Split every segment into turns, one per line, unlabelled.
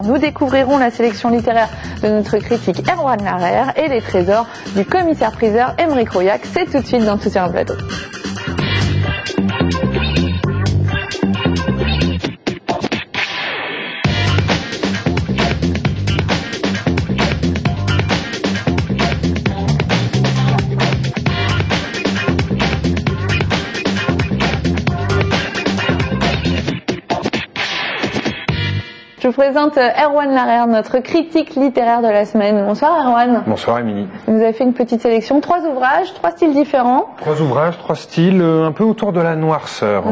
nous découvrirons la sélection littéraire de notre critique Erwan Larère et les trésors du commissaire-priseur Aymeric Rouillac. C'est tout de suite dans Tout sur un plateau. Je vous présente Erwan Larère, notre critique littéraire de la semaine. Bonsoir Erwan.
Bonsoir Émilie.
Vous avez fait une petite sélection, 3 ouvrages, 3 styles différents.
3 ouvrages, 3 styles, un peu autour de la noirceur.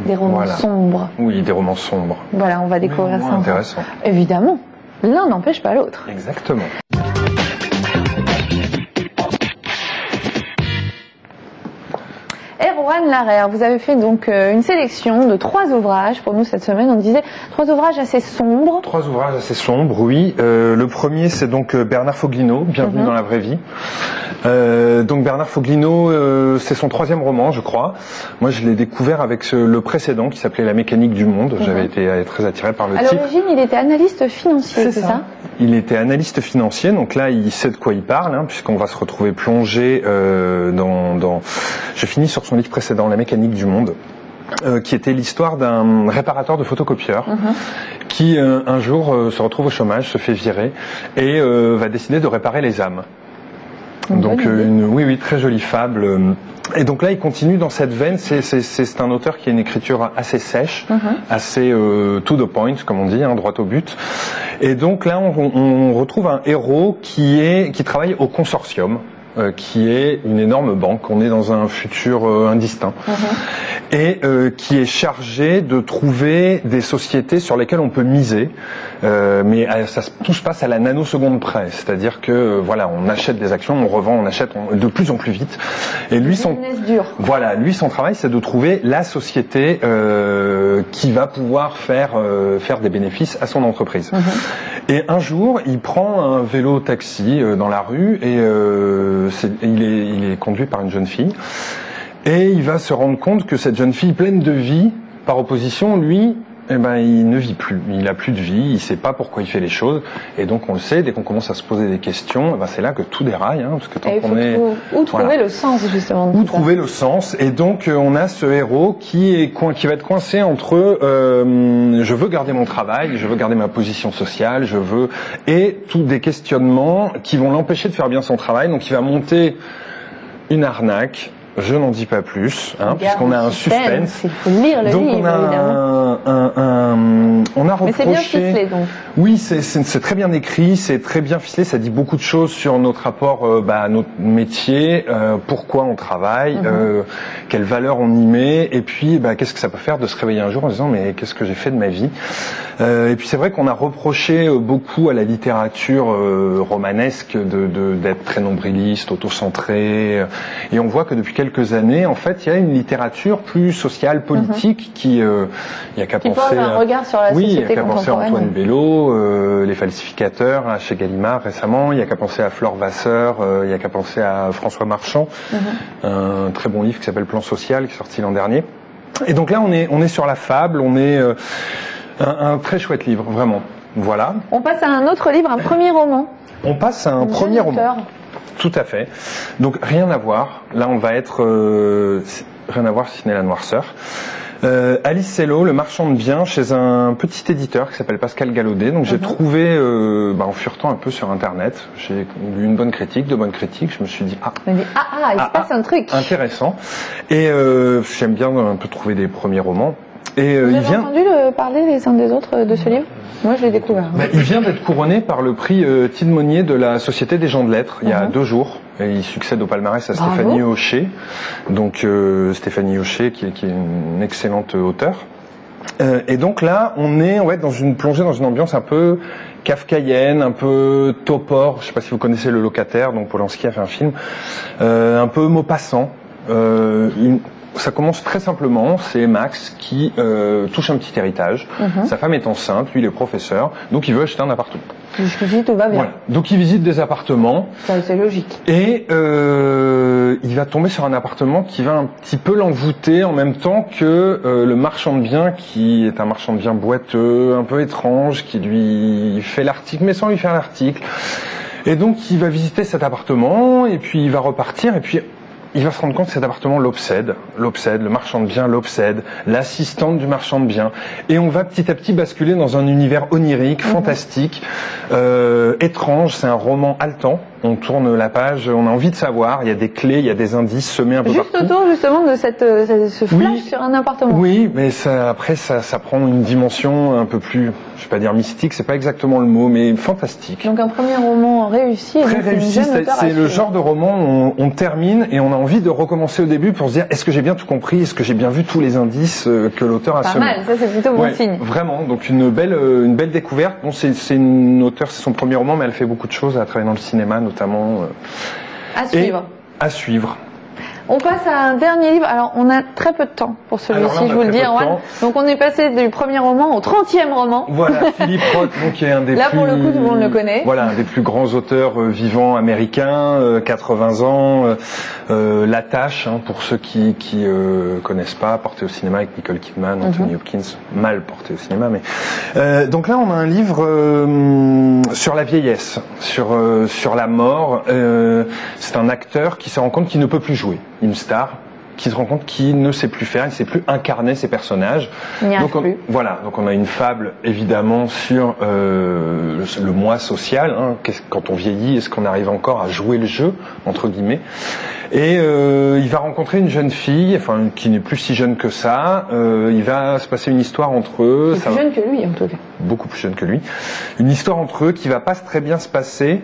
Des romans sombres.
Oui, des romans sombres.
Voilà, on va découvrir ça.
Intéressant.
Évidemment, l'un n'empêche pas l'autre.
Exactement.
Erwan Larère, vous avez fait donc une sélection de 3 ouvrages pour nous cette semaine. On disait 3 ouvrages assez sombres.
3 ouvrages assez sombres, oui. Le premier, c'est donc Bernard Foglino, Bienvenue dans la vraie vie. Donc Bernard Foglino, c'est son 3e roman, je crois. Moi, je l'ai découvert avec le précédent qui s'appelait La mécanique du monde. J'avais été très attiré par le titre.
À l'origine, il était analyste financier, c'est ça?
Il était analyste financier, donc là, il sait de quoi il parle, puisqu'on va se retrouver plongé dans... Je finis sur son livre précédent, La mécanique du monde, qui était l'histoire d'un réparateur de photocopieurs qui, un jour, se retrouve au chômage, se fait virer et va décider de réparer les âmes. Donc, oui, très jolie fable. Et donc là, il continue dans cette veine. C'est un auteur qui a une écriture assez sèche, assez to the point, comme on dit, droit au but. Et donc là, on retrouve un héros qui travaille au consortium, qui est une énorme banque. On est dans un futur indistinct. Et qui est chargé de trouver des sociétés sur lesquelles on peut miser. Mais tout se passe à la nanoseconde près. C'est-à-dire que voilà, on achète des actions, on revend, on achète de plus en plus vite. Et lui, son travail, c'est de trouver la société qui va pouvoir faire des bénéfices à son entreprise. Et un jour, il prend un vélo taxi dans la rue et il est conduit par une jeune fille. Et il va se rendre compte que cette jeune fille pleine de vie, par opposition, lui, il ne vit plus. Il n'a plus de vie, il ne sait pas pourquoi il fait les choses. Et donc, on le sait, dès qu'on commence à se poser des questions, c'est là que tout déraille. Parce que
où trouver le sens, justement.
Où trouver le sens. Et donc, on a ce héros qui va être coincé entre je veux garder mon travail, je veux garder ma position sociale, et tous des questionnements qui vont l'empêcher de faire bien son travail. Donc, il va monter une arnaque. Je n'en dis pas plus, puisqu'on a un suspense.
Il faut lire le
donc
livre, évidemment.
On a reproché...
Mais c'est bien ficelé, donc.
Oui, c'est très bien écrit, c'est très bien ficelé, ça dit beaucoup de choses sur notre rapport à notre métier, pourquoi on travaille, quelles valeurs on y met, et puis qu'est-ce que ça peut faire de se réveiller un jour en se disant mais qu'est-ce que j'ai fait de ma vie. Et puis c'est vrai qu'on a reproché beaucoup à la littérature romanesque d'être très nombriliste, auto-centrée, et on voit que depuis quelques années, en fait, il y a une littérature plus sociale, politique, qui il y a qu'à penser
un regard sur la société
à Antoine Bello, Les falsificateurs chez Gallimard récemment, il y a qu'à penser à Flore Vasseur, il y a qu'à penser à François Marchand, un très bon livre qui s'appelle Plan social, qui est sorti l'an dernier. Et donc là, on est sur la fable, on est un très chouette livre, vraiment. Voilà.
On passe à un autre livre, un premier roman.
On passe à un premier roman. Tout à fait. Donc rien à voir. Là, on va être rien à voir si ce n'est la noirceur. Alice Sello, Le marchand de biens, chez un petit éditeur qui s'appelle Pascal Gallaudet. Donc j'ai trouvé, en furetant un peu sur Internet, j'ai lu une bonne critique, de bonnes critiques. Je me suis dit
il se passe un truc
intéressant. Et j'aime bien un peu trouver des premiers romans. Et
Vous avez entendu parler les uns des autres de ce livre? Moi, je l'ai découvert.
Il vient d'être couronné par le prix Tide Monnier de la Société des gens de lettres, il y a 2 jours. Et il succède au palmarès à Stéphanie Hochet. Donc Stéphanie Hochet, qui est une excellente auteure. Et donc là, on est plongé dans une ambiance un peu kafkaïenne, un peu Topor. Je ne sais pas si vous connaissez Le Locataire, donc Polanski a fait un film. Un peu Maupassant. Ça commence très simplement, c'est Max qui touche un petit héritage. Sa femme est enceinte, lui il est professeur, donc il veut acheter un appartement.
Jusqu'ici, tout va bien.
Voilà. Donc il visite des appartements.
C'est logique.
Et il va tomber sur un appartement qui va un petit peu l'envoûter en même temps que le marchand de biens, qui est un marchand de biens boiteux, un peu étrange, qui lui fait l'article, mais sans lui faire l'article. Et donc il va visiter cet appartement, et puis il va repartir, et puis il va se rendre compte que cet appartement l'obsède, le marchand de biens l'obsède, l'assistante du marchand de biens. Et on va petit à petit basculer dans un univers onirique, fantastique, étrange. C'est un roman haletant. On tourne la page, on a envie de savoir. Il y a des clés, il y a des indices semés un peu partout.
Juste autour justement de ce flash sur un appartement.
Oui, mais après ça prend une dimension un peu plus, je vais pas dire mystique, c'est pas exactement le mot, mais fantastique.
Donc un premier roman réussi.
Très réussi, c'est le genre de roman où on termine et on a envie de recommencer au début pour se dire est-ce que j'ai bien tout compris, est-ce que j'ai bien vu tous les indices que l'auteur a semés.
Pas mal, ça c'est plutôt bon signe.
Vraiment, donc une belle découverte. Bon, c'est une auteure, c'est son premier roman, mais elle fait beaucoup de choses. Elle a travaillé dans le cinéma notamment.
À suivre.
À suivre.
On passe à un dernier livre. Alors, on a très peu de temps pour celui-ci, je vous le dis. Donc, on est passé du premier roman au 30e roman.
Voilà, Philip Roth, donc qui est un des
Là, pour le coup, tout le monde le connaît.
Voilà, un des plus grands auteurs vivants américains, 80 ans. La Tâche, pour ceux qui connaissent pas, porté au cinéma avec Nicole Kidman, Anthony Hopkins, mal porté au cinéma. Mais donc là, on a un livre sur la vieillesse, sur la mort. C'est un acteur qui se rend compte qu'il ne peut plus jouer. Une star qui se rend compte qu'il ne sait plus faire, il ne sait plus incarner ses personnages. Donc voilà, donc on a une fable évidemment sur le moi social. Quand on vieillit, est-ce qu'on arrive encore à jouer le jeu entre guillemets? Et il va rencontrer une jeune fille, enfin qui n'est plus si jeune que ça. Il va se passer une histoire entre eux.
Plus jeune que lui en tout cas.
Beaucoup plus jeune que lui. Une histoire entre eux qui va pas très bien se passer.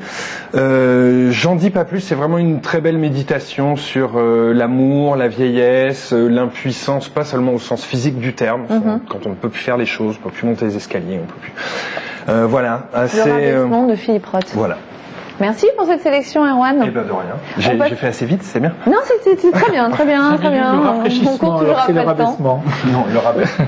J'en dis pas plus. C'est vraiment une très belle méditation sur l'amour, la vieillesse, l'impuissance, pas seulement au sens physique du terme. Quand on ne peut plus faire les choses, on ne peut plus monter les escaliers, on peut plus. Voilà.
Le rabaissement de Philip Roth.
Voilà.
Merci pour cette sélection, Erwan.
Eh ben de rien. J'ai fait assez vite, c'est bien.
Non, c'est très bien, très bien, très bien.
Le rafraîchissement,
On court toujours après le temps.
Non, le rabaissement.